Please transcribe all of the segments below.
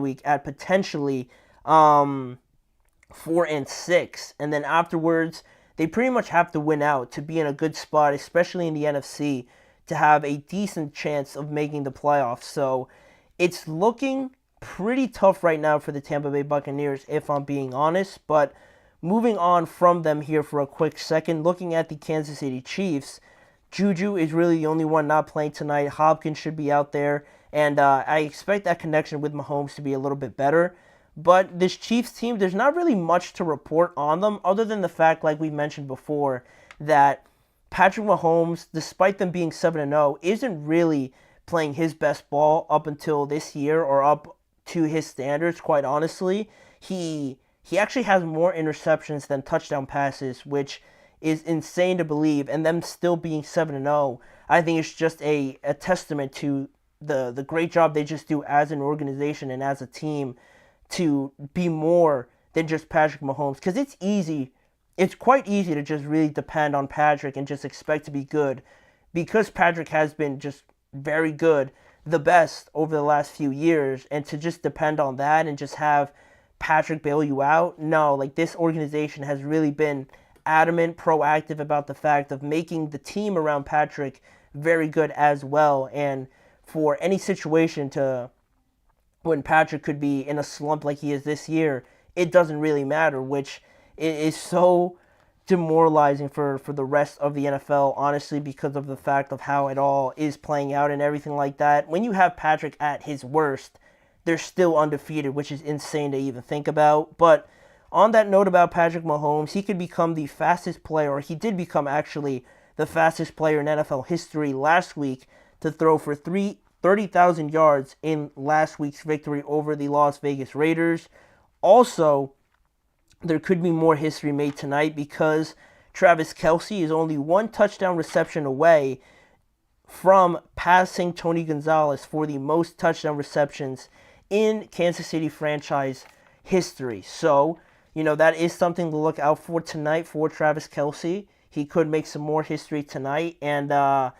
week at potentially 4-6, and then afterwards they pretty much have to win out to be in a good spot, especially in the NFC, to have a decent chance of making the playoffs. So it's looking pretty tough right now for the Tampa Bay Buccaneers, if I'm being honest. But moving on from them here for a quick second, looking at the Kansas City Chiefs, Juju is really the only one not playing tonight. Hopkins should be out there, and I expect that connection with Mahomes to be a little bit better. But this Chiefs team, there's not really much to report on them other than the fact, like we mentioned before, that Patrick Mahomes, despite them being 7-0, isn't really playing his best ball up until this year, or up to his standards, quite honestly. He actually has more interceptions than touchdown passes, which is insane to believe, and them still being 7-0, I think it's just a testament to the great job they just do as an organization and as a team to be more than just Patrick Mahomes. Because it's quite easy to just really depend on Patrick and just expect to be good, because Patrick has been just very good, the best over the last few years, and to just depend on that and just have Patrick bail you out. No, like, this organization has really been adamant, proactive about the fact of making the team around Patrick very good as well. And for any situation to when Patrick could be in a slump like he is this year, it doesn't really matter, which is so demoralizing for the rest of the NFL, honestly, because of the fact of how it all is playing out and everything like that. When you have Patrick at his worst, they're still undefeated, which is insane to even think about. But on that note about Patrick Mahomes, he could become the fastest player, or he did become actually the fastest player in NFL history last week to throw for 30,000 yards in last week's victory over the Las Vegas Raiders. Also, there could be more history made tonight because Travis Kelce is only one touchdown reception away from passing Tony Gonzalez for the most touchdown receptions in Kansas City franchise history. So, that is something to look out for tonight for Travis Kelce. He could make some more history tonight, and that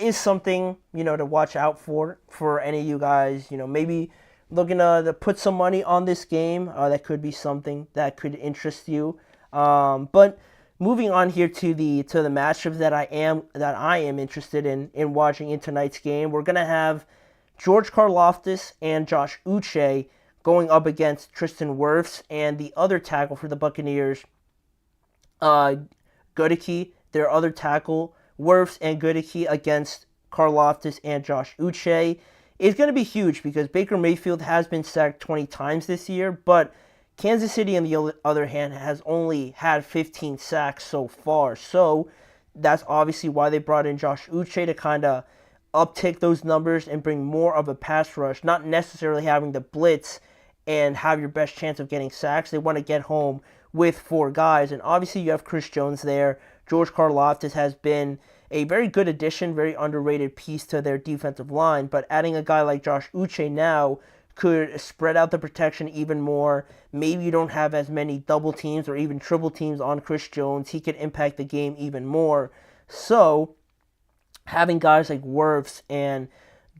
is something, to watch out for any of you guys, maybe looking to put some money on this game. That could be something that could interest you. But moving on here to the matchups that I am interested in watching in tonight's game, we're gonna have George Karlaftis and Josh Uche going up against Tristan Wirfs, and the other tackle for the Buccaneers, Goedeke, their other tackle, Wirfs and Goedeke against Karlaftis and Josh Uche, is going to be huge because Baker Mayfield has been sacked 20 times this year, but Kansas City, on the other hand, has only had 15 sacks so far. So that's obviously why they brought in Josh Uche, to kind of uptick those numbers and bring more of a pass rush, not necessarily having to blitz and have your best chance of getting sacks. They want to get home with 4 guys, and obviously you have Chris Jones there. George Karlaftis has been a very good addition, very underrated piece to their defensive line, but adding a guy like Josh Uche now could spread out the protection even more. Maybe you don't have as many double teams or even triple teams on Chris Jones. He could impact the game even more. So having guys like Wirfs and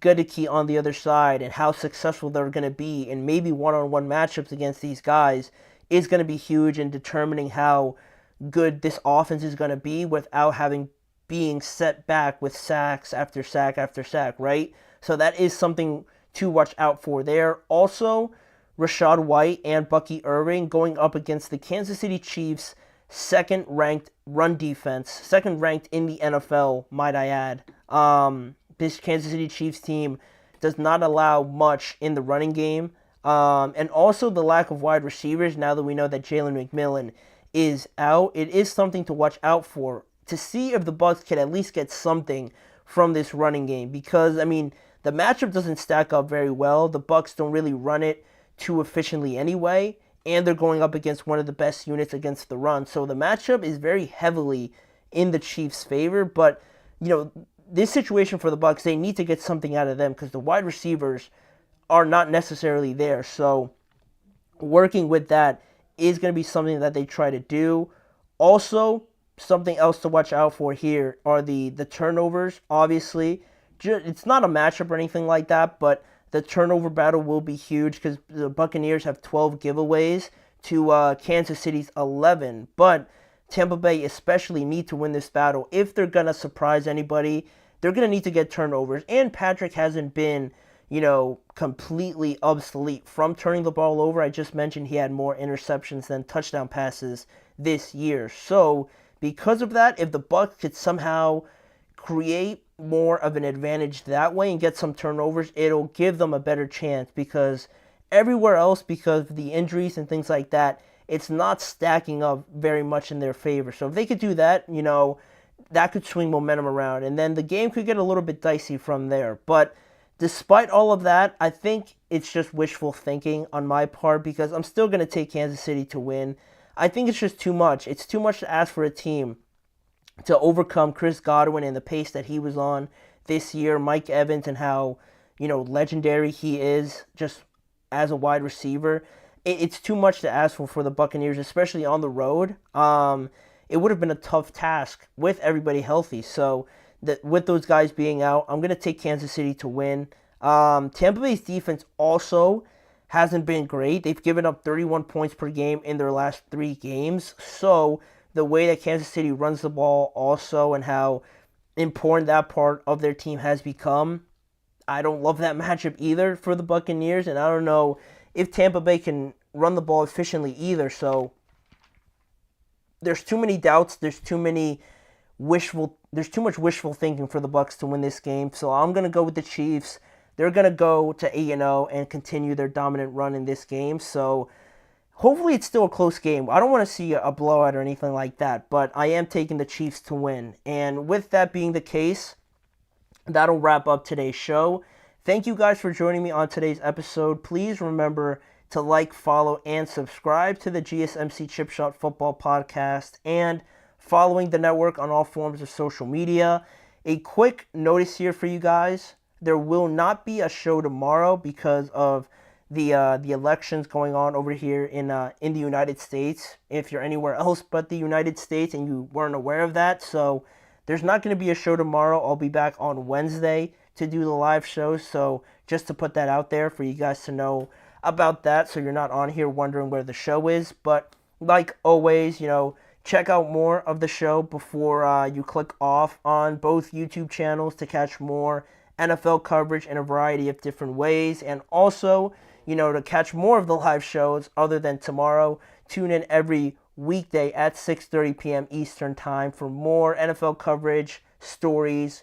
Goedeke on the other side, and how successful they're going to be in maybe one-on-one matchups against these guys, is going to be huge in determining how good this offense is going to be without being set back with sacks after sack after sack, right? So that is something to watch out for there. Also, Rachaad White and Bucky Irving going up against the Kansas City Chiefs' second-ranked run defense, second-ranked in the NFL, might I add. This Kansas City Chiefs team does not allow much in the running game. And also the lack of wide receivers, now that we know that Jalen McMillan is out, it is something to watch out for, to see if the Bucs can at least get something from this running game. Because, the matchup doesn't stack up very well. The Bucs don't really run it too efficiently anyway, and they're going up against one of the best units against the run. So the matchup is very heavily in the Chiefs' favor, but, this situation for the Bucs, they need to get something out of them because the wide receivers are not necessarily there. So working with that is going to be something that they try to do. Also, something else to watch out for here are the turnovers. Obviously, it's not a matchup or anything like that, but the turnover battle will be huge because the Buccaneers have 12 giveaways to Kansas City's 11. But Tampa Bay especially need to win this battle. If they're going to surprise anybody, they're going to need to get turnovers. And Patrick hasn't been, completely obsolete from turning the ball over. I just mentioned he had more interceptions than touchdown passes this year. So because of that, if the Bucs could somehow create more of an advantage that way and get some turnovers, it'll give them a better chance, because everywhere else, because of the injuries and things like that, it's not stacking up very much in their favor. So if they could do that, that could swing momentum around, and then the game could get a little bit dicey from there. But despite all of that, I think it's just wishful thinking on my part, because I'm still going to take Kansas City to win. I think it's just too much. It's too much to ask for a team to overcome Chris Godwin and the pace that he was on this year, Mike Evans, and how, legendary he is just as a wide receiver. It's too much to ask for the Buccaneers, especially on the road. It would have been a tough task with everybody healthy. So with those guys being out, I'm going to take Kansas City to win. Tampa Bay's defense also hasn't been great. They've given up 31 points per game in their last 3 games. So the way that Kansas City runs the ball also, and how important that part of their team has become, I don't love that matchup either for the Buccaneers, and I don't know if Tampa Bay can run the ball efficiently either. So there's too many doubts, there's too much wishful thinking for the Bucs to win this game. So I'm going to go with the Chiefs. They're going to go to 8-0 and continue their dominant run in this game. So hopefully it's still a close game. I don't want to see a blowout or anything like that, but I am taking the Chiefs to win. And with that being the case, that'll wrap up today's show. Thank you guys for joining me on today's episode. Please remember to like, follow, and subscribe to the GSMC Chip Shot Football Podcast, and following the network on all forms of social media. A quick notice here for you guys. There will not be a show tomorrow because of the elections going on over here in the United States. If you're anywhere else but the United States and you weren't aware of that, so there's not going to be a show tomorrow. I'll be back on Wednesday to do the live show. So just to put that out there for you guys to know about that, so you're not on here wondering where the show is. But like always, check out more of the show before you click off on both YouTube channels to catch more NFL coverage in a variety of different ways. And also, to catch more of the live shows other than tomorrow, tune in every weekday at 6:30 p.m. Eastern Time for more NFL coverage, stories,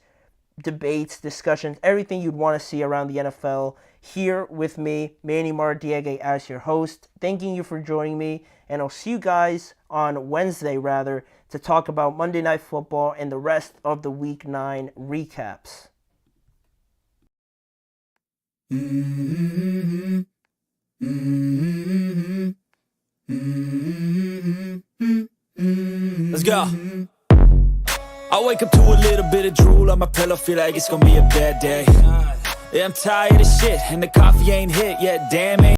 debates, discussions, everything you'd want to see around the NFL, here with me, Manny Maradiaga, as your host. Thanking you for joining me, and I'll see you guys on Wednesday, to talk about Monday Night Football and the rest of the Week 9 recaps. Let's go. I wake up to a little bit of drool on my pillow, feel like it's gonna be a bad day. Yeah, I'm tired of shit, and the coffee ain't hit yet, damn it.